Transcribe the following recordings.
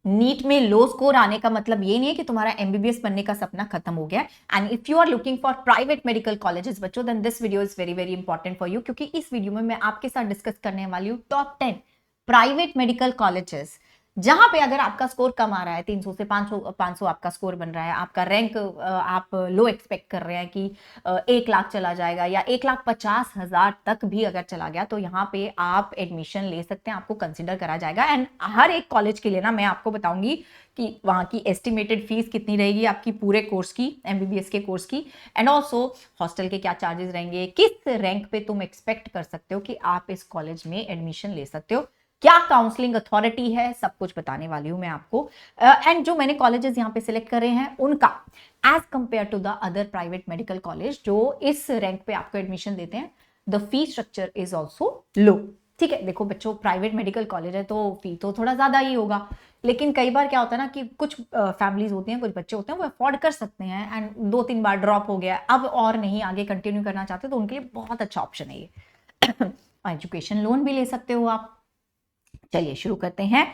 NEET में लो score आने का मतलब ये नहीं है कि तुम्हारा एमबीबीएस बनने का सपना खत्म हो गया। And if you are looking for private medical colleges बच्चों, then this video is very very important for you, क्योंकि इस वीडियो में मैं आपके साथ डिस्कस करने वाली हूँ टॉप 10 प्राइवेट मेडिकल कॉलेजेस जहां पे अगर आपका स्कोर कम आ रहा है, 300 से 500 आपका स्कोर बन रहा है, आपका रैंक आप लो एक्सपेक्ट कर रहे हैं कि 1 लाख चला जाएगा या 1,50,000 तक भी अगर चला गया, तो यहाँ पे आप एडमिशन ले सकते हैं, आपको कंसिडर करा जाएगा। एंड हर एक कॉलेज के लिए ना मैं आपको बताऊंगी कि वहां की एस्टिमेटेड फीस कितनी रहेगी आपकी पूरे कोर्स की, एमबीबीएस के कोर्स की, एंड ऑल्सो हॉस्टल के क्या चार्जेस रहेंगे, किस रैंक पे तुम एक्सपेक्ट कर सकते हो कि आप इस कॉलेज में एडमिशन ले सकते हो, क्या काउंसलिंग अथॉरिटी है, सब कुछ बताने वाली हूं मैं आपको। एंड जो मैंने कॉलेजेस यहां पे सिलेक्ट करे हैं उनका as compare to the other private medical college जो इस रैंक पे आपको एडमिशन देते हैं, the fee structure is also low. ठीक है, देखो बच्चों, प्राइवेट मेडिकल कॉलेज है तो फी तो थोड़ा ज्यादा ही होगा, लेकिन कई बार क्या होता है ना कि कुछ फैमिलीज होती हैं, कुछ बच्चे होते हैं वो अफोर्ड कर सकते हैं, एंड 2-3 बार ड्रॉप हो गया अब और नहीं आगे कंटिन्यू करना चाहते, तो उनके लिए बहुत अच्छा ऑप्शन है ये। एजुकेशन लोन भी ले सकते हो आप। चलिए शुरू करते हैं।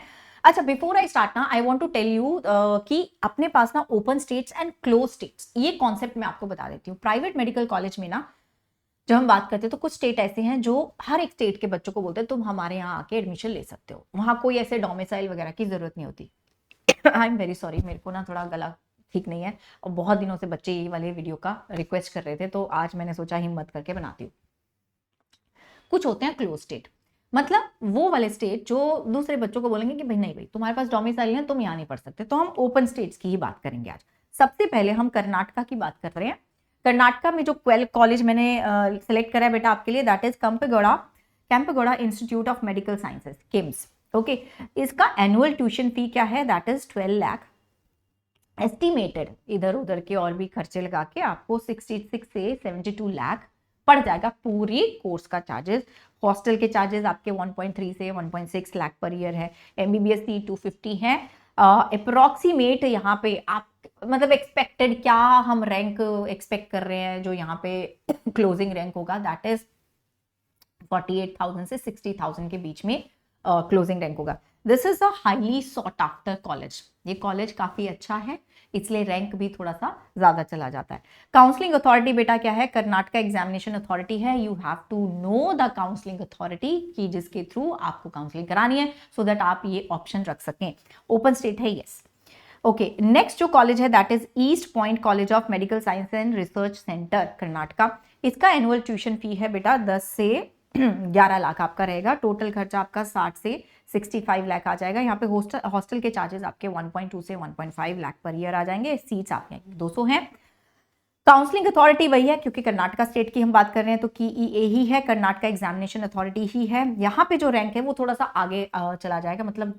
अच्छा, बिफोर आई स्टार्ट ना, I want to tell you कि अपने पास ना open states and close states, ये कॉन्सेप्ट मैं आपको बता देती हूँ। प्राइवेट मेडिकल कॉलेज में ना जब हम बात करते हैं तो कुछ स्टेट ऐसे हैं जो हर एक स्टेट के बच्चों को बोलते हैं तुम हमारे यहाँ आके एडमिशन ले सकते हो, वहां कोई ऐसे डोमिसाइल वगैरह की जरूरत नहीं होती। आई एम वेरी सॉरी, मेरे को ना थोड़ा गला ठीक नहीं है और बहुत दिनों से बच्चे ये वाले वीडियो का रिक्वेस्ट कर रहे थे, तो आज मैंने सोचा हिम्मत करके बनाती हूँ। कुछ होते हैं क्लोज स्टेट, मतलब वो वाले स्टेट जो दूसरे बच्चों को बोलेंगे कि भाई नहीं भाई तुम्हारे पास डोमिसाइल है, तुम यहाँ नहीं पढ़ सकते। तो हम ओपन स्टेट्स की ही बात करेंगे आज। सबसे पहले हम कर्नाटका की बात कर रहे हैं। कर्नाटका में जो कॉलेज मैंने सेलेक्ट करा है बेटा आपके लिए, that is Kempegowda institute of medical sciences, KIMS. Okay, इसका एनुअल ट्यूशन फी क्या है, दैट इज 12 लाख। एस्टिमेटेड इधर उधर के और भी खर्चे लगा के आपको 66 से 72 लाख पड़ जाएगा पूरी कोर्स का चार्जेस। हॉस्टल के चार्जेस आपके 1.3 से 1.6 लाख पर ईयर है। एमबीबीएस की 250 है। अप्रोक्सीमेट यहाँ पे आप मतलब एक्सपेक्टेड क्या हम रैंक एक्सपेक्ट कर रहे हैं जो यहाँ पे क्लोजिंग रैंक होगा, दैट इज 48,000 से 60,000 के बीच में क्लोजिंग रैंक होगा। This is a highly sought after college, ये कॉलेज काफी अच्छा है, इसलिए रैंक भी थोड़ा सा ज्यादा चला जाता है। काउंसलिंग अथॉरिटी बेटा क्या है, कर्नाटका एग्जामिनेशन अथॉरिटी है। You have to know the counselling authority की जिसके थ्रू आपको काउंसलिंग करानी है, सो दैट आप ये ऑप्शन रख सकें। ओपन स्टेट है, यस। ओके, नेक्स्ट जो कॉलेज है that is east point college of medical science and research centre, Karnataka. इसका एनुअल ट्यूशन फी है बेटा 10 से 11 लाख आपका रहेगा। टोटल खर्चा आपका 60 से 65 लाख आ जाएगा। यहाँ पे हॉस्टल के चार्जेस आपके 1.2 से 1.5 लाख पर ईयर आ जाएंगे। सीट्स आपके 200 हैं। काउंसलिंग अथॉरिटी वही है, क्योंकि कर्नाटका स्टेट की हम बात कर रहे हैं तो KEA ही है, कर्नाटका एग्जामिनेशन अथॉरिटी ही है। यहाँ पे जो रैंक है वो थोड़ा सा आगे चला जाएगा, मतलब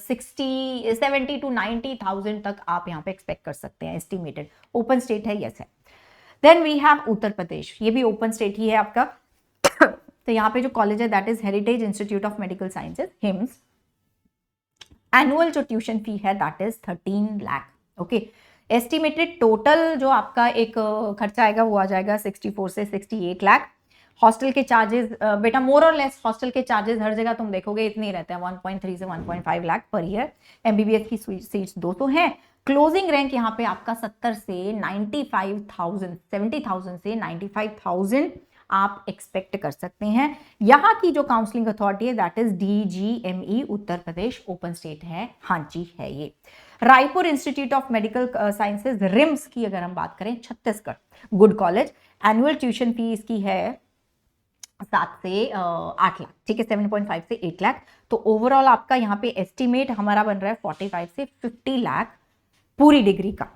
70 to 90,000 तक आप यहाँ पे एक्सपेक्ट कर सकते हैं एस्टिमेटेड। ओपन स्टेट है, यस है। Then we have Uttar Pradesh, ये भी ओपन स्टेट ही है आपका। तो यहाँ पे जो कॉलेज है that is heritage institute of medical sciences, hymns. Annual जो ट्यूशन फी है that is 13 lakh. Okay, estimated total जो आपका एक खर्चा आएगा वो आ जाएगा 64 से 68 लाख। हॉस्टल के चार्जेस बेटा मोर और लेस, हॉस्टल के चार्जेस हर जगह तुम देखोगे इतने ही रहते हैं, 1.3 से 1.5 लाख पर ईयर। एमबीबीएस की सीट्स 200 हैं। क्लोजिंग रैंक यहाँ पे आपका 70 से 70,000 से 95,000 आप एक्सपेक्ट कर सकते हैं। यहाँ की जो काउंसलिंग अथॉरिटी है that is DGME, Uttar Pradesh. Open state है, हाँ जी है ये। Raipur institute of medical sciences, RIMS की अगर हम बात करें, Chhattisgarh, good college. Annual tuition फी इसकी है 7 से 8 लाख, ठीक है, 7.5 से 8 लाख। तो ओवरऑल आपका यहाँ पे एस्टिमेट हमारा बन रहा है 45 से 50 लाख पूरी डिग्री का।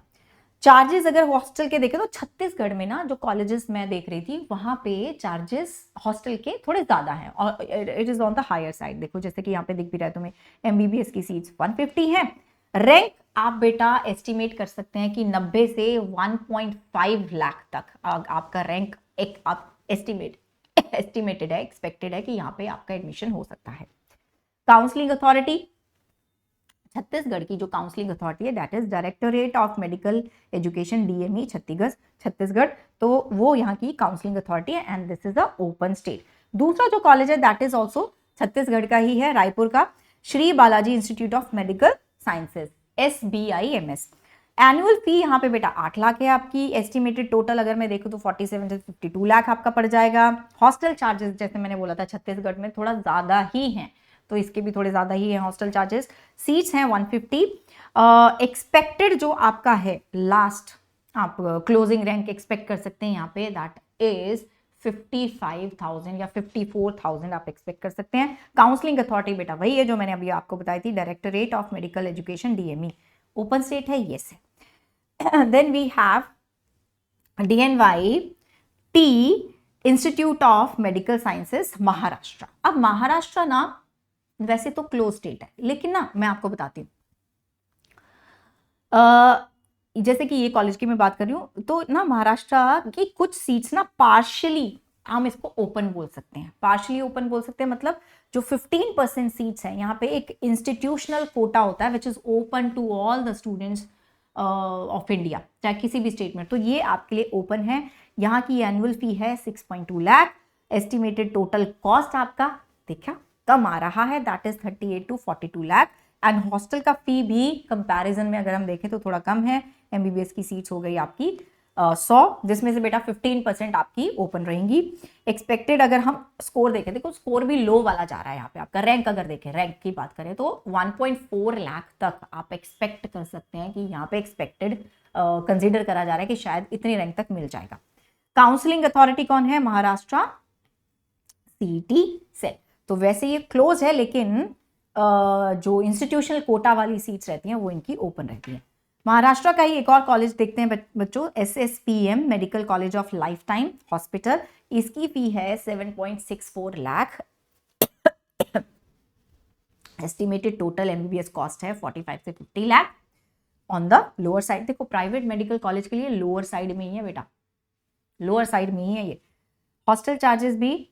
चार्जेस अगर हॉस्टल के देखें तो छत्तीसगढ़ में ना जो कॉलेजेस मैं देख रही थी वहां पे चार्जेस हॉस्टल के थोड़े ज्यादा हैं और it is on the higher side. देखो जैसे कि यहाँ पे दिख भी रहा है तुम्हें, एमबीबीएस की सीट्स 150 है। रैंक आप बेटा एस्टिमेट कर सकते हैं कि 90 से 1.5 लाख तक आपका रैंक एक आप एस्टिमेटेड है, एक्सपेक्टेड है कि यहाँ पे आपका एडमिशन हो सकता है। काउंसलिंग अथॉरिटी, छत्तीसगढ़ की जो काउंसलिंग अथॉरिटी है that is directorate of medical education, DME, Chhattisgarh. तो वो यहाँ की काउंसलिंग अथॉरिटी है and this is a open state. दूसरा जो कॉलेज है दैट इज ऑल्सो छत्तीसगढ़ का ही है, रायपुर का, Shri Balaji institute of medical sciences, SBIMS। Annual फी यहाँ पे बेटा 8 लाख है आपकी। एस्टिमेटेड टोटल अगर मैं देखूँ तो 47 से 52 लाख आपका पड़ जाएगा। हॉस्टल चार्जेस जैसे मैंने बोला था छत्तीसगढ़ में थोड़ा ज्यादा ही हैं, तो इसके भी थोड़े ज्यादा ही है हॉस्टल चार्जेस। सीट्स हैं 150। एक्सपेक्टेड जो आपका है लास्ट आप क्लोजिंग रैंक एक्सपेक्ट कर सकते हैं यहाँ पे, दैट इज 55,000 या 54,000 आप एक्सपेक्ट कर सकते हैं। काउंसलिंग अथॉरिटी बेटा वही है जो मैंने अभी आपको बताई थी, directorate of medical education, DME। Open state है, यस है। Then we have DNYT, institute of medical sciences, Maharashtra. अब महाराष्ट्र ना वैसे तो क्लोज स्टेट है, लेकिन ना मैं आपको बताती हूँ, जैसे कि ये कॉलेज की मैं बात कर रही हूँ, तो ना महाराष्ट्र की कुछ सीट्स ना पार्शियली हम इसको ओपन बोल सकते हैं। पार्शियली ओपन बोल सकते हैं मतलब जो 15% सीट्स हैं यहाँ पे एक इंस्टीट्यूशनल कोटा होता है which is open to all the students of India, चाहे किसी भी स्टेट में, तो ये आपके लिए ओपन है। यहाँ की एनुअल फी है 6.2 लाख। एस्टिमेटेड टोटल कॉस्ट आपका देखा कम आ रहा है, that is 38 to 42 lakh. And hostel का फी भी कंपैरिजन में अगर हम देखें तो थोड़ा कम है। MBBS की सीट्स हो गई आपकी 100, जिसमें से बेटा 15% आपकी ओपन रहेंगी। एक्सपेक्टेड अगर हम स्कोर देखें, देखो स्कोर भी लो वाला जा रहा है यहाँ पे आपका। रैंक अगर देखें, रैंक की बात करें तो 1.4 लाख तक आप एक्सपेक्ट कर सकते हैं कि यहाँ पे एक्सपेक्टेड कंसिडर करा जा रहा है कि शायद इतनी रैंक तक मिल जाएगा। काउंसलिंग अथॉरिटी कौन है? Maharashtra CET cell. तो वैसे ये क्लोज है, लेकिन जो इंस्टीट्यूशनल कोटा वाली सीट्स रहती हैं वो इनकी ओपन रहती हैं। महाराष्ट्र का ही एक और कॉलेज देखते हैं बच्चों, SSPM medical college of life time hospital. इसकी फी है 7.64 lakh. Estimated total MBBS cost है 45 से 50 lakh. On the lower side, देखो प्राइवेट मेडिकल कॉलेज के लिए लोअर साइड में ही है बेटा, लोअर साइड में ही है ये। हॉस्टल चार्जेस भी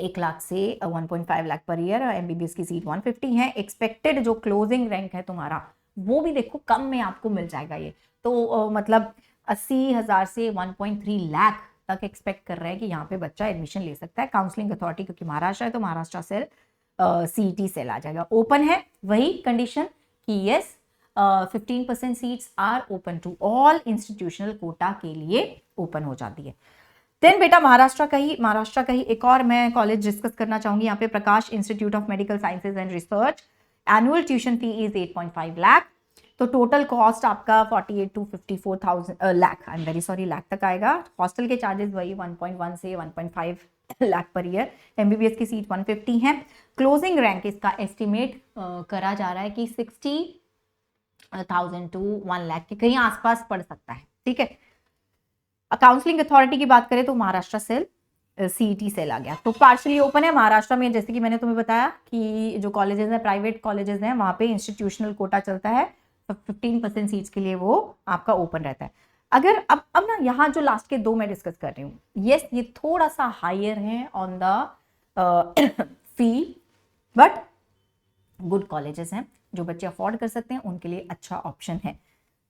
1 लाख से 1.5 लाख पर ईयर। MBBS की सीट 150 है। एक्सपेक्टेड जो क्लोजिंग रैंक है तुम्हारा वो भी देखो कम में आपको मिल जाएगा ये, तो मतलब 80,000 से 1.3 लाख तक एक्सपेक्ट कर रहे हैं कि यहाँ पे बच्चा एडमिशन ले सकता है। काउंसलिंग अथॉरिटी क्योंकि महाराष्ट्र है तो महाराष्ट्र सेल CET सेल आ जाएगा। ओपन है, वही कंडीशन कि yes 15% seats are open to all, institutional quota के लिए ओपन हो जाती है। देन बेटा महाराष्ट्र का ही एक और मैं कॉलेज डिस्कस करना चाहूंगी यहाँ पे, Prakash institute of medical sciences and research. Annual tuition fee is 8.5 lakh. तो टोटल कॉस्ट आपका 48 to 54,000 lakh, I am very sorry, lakh तक आएगा। हॉस्टल के चार्जेस वही 1.1 से 1.5 लाख पर ईयर। MBBS की सीट 150 है। क्लोजिंग रैंक इसका एस्टिमेट करा जा रहा है कि 60,000 to 1 लाख के कहीं आसपास पड़ सकता है, ठीक है। काउंसलिंग अथॉरिटी की बात करें तो महाराष्ट्र सेल CET सेल आ गया, तो पार्शियली ओपन है महाराष्ट्र में। जैसे कि मैंने तुम्हें बताया कि जो कॉलेजेस हैं, प्राइवेट कॉलेजेस हैं, वहां पे इंस्टीट्यूशनल कोटा चलता है, 15% सीट्स के लिए वो आपका ओपन रहता है। अगर अब ना यहाँ जो लास्ट के 2 मैं डिस्कस कर रही हूँ, यस ये थोड़ा सा हायर है on the fee, but good colleges हैं, जो बच्चे अफोर्ड कर सकते हैं उनके लिए अच्छा ऑप्शन है।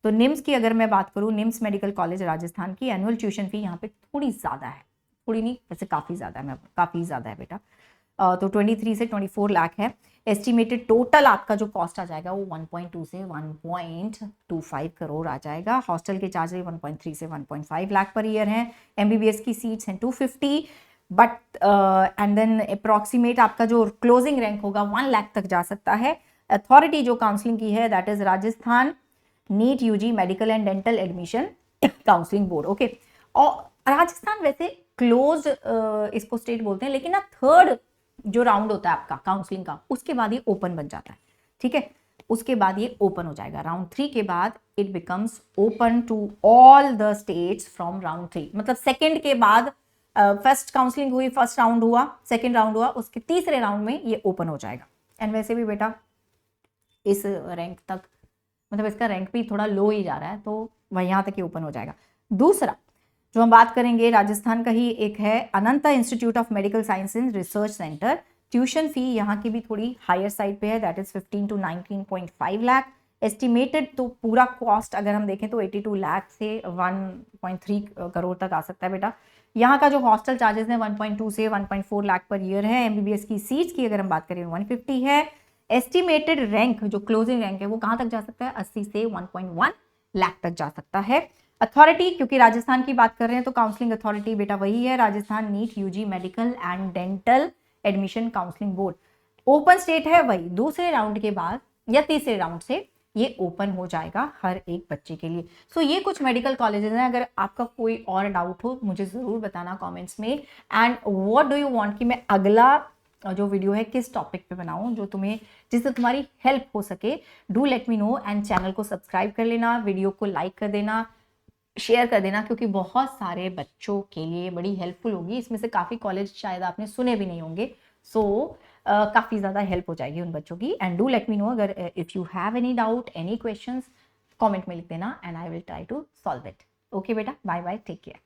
तो निम्स की अगर मैं बात करूं, निम्स मेडिकल कॉलेज राजस्थान की एनुअल ट्यूशन फी यहाँ पे थोड़ी ज्यादा है, थोड़ी नहीं वैसे काफी ज्यादा है, काफी ज्यादा है बेटा। तो 23 से 24 लाख है। एस्टिमेटेड टोटल आपका जो कॉस्ट आ जाएगा वो 1.2 से 1.25 करोड़ आ जाएगा। हॉस्टल के चार्जेस 1.3 से 1.5 लाख पर ईयर हैं। MBBS की सीट्स हैं 250, बट एंड देन अप्रॉक्सीमेट आपका जो क्लोजिंग रैंक होगा 1 लाख तक जा सकता है। अथॉरिटी जो काउंसलिंग की है that is Rajasthan NEET UG medical and dental admission counselling board, okay. और राजस्थान वैसे क्लोज इसको स्टेट बोलते हैं, लेकिन ना थर्ड जो राउंड होता है आपका काउंसलिंग का, उसके बाद ये ओपन बन जाता है, ठीक है। उसके बाद ये ओपन हो जाएगा राउंड 3 के बाद, it becomes open to all the states from round 3। मतलब सेकेंड के बाद फर्स्ट काउंसलिंग हुई, फर्स्ट राउंड हुआ, सेकेंड राउंड हुआ, उसके तीसरे राउंड में ये ओपन हो जाएगा। एंड वैसे भी बेटा इस रैंक तक, मतलब इसका रैंक भी थोड़ा लो ही जा रहा है, तो वह यहाँ तक ही ओपन हो जाएगा। दूसरा जो हम बात करेंगे राजस्थान का ही एक है, Ananta institute of medical science and research centre. Tuition fee यहाँ की भी थोड़ी हायर साइड पे है, that is 15 to 19.5 lakh. Estimated तो पूरा कॉस्ट अगर हम देखें तो 82 लाख से 1.3 करोड़ तक आ सकता है बेटा। यहाँ का जो हॉस्टल चार्जेस है 1.2 से 1.4 लाख पर ईयर है। MBBS की सीट्स की अगर हम बात करें 150 है। एस्टिमेटेड रैंक जो क्लोजिंग रैंक है वो कहां तक जा सकता है, 80 से 1.1 लाख तक जा सकता है। अथॉरिटी, क्योंकि राजस्थान की बात कर रहे हैं तो काउंसलिंग अथॉरिटी बेटा वही है, Rajasthan NEET UG medical and dental admission counselling board. Open state है वही, दूसरे राउंड के बाद या तीसरे राउंड से ये ओपन हो जाएगा हर एक बच्चे के लिए। सो ये कुछ मेडिकल कॉलेजेस हैं। अगर आपका कोई और डाउट हो मुझे जरूर बताना कमेंट्स में। And what do you want कि मैं अगला जो वीडियो है किस टॉपिक पे बनाऊं जो तुम्हें, जिससे तुम्हारी हेल्प हो सके। Do let me no and channel को सब्सक्राइब कर लेना, वीडियो को लाइक कर देना, शेयर कर देना, क्योंकि बहुत सारे बच्चों के लिए बड़ी हेल्पफुल होगी। इसमें से काफ़ी कॉलेज शायद आपने सुने भी नहीं होंगे। सो काफ़ी ज़्यादा हेल्प हो जाएगी उन बच्चों की। And do let me know अगर if you have any doubt, any questions, comment में लिख देना and I will try to solve it. Okay बेटा, बाय बाय, टेक केयर।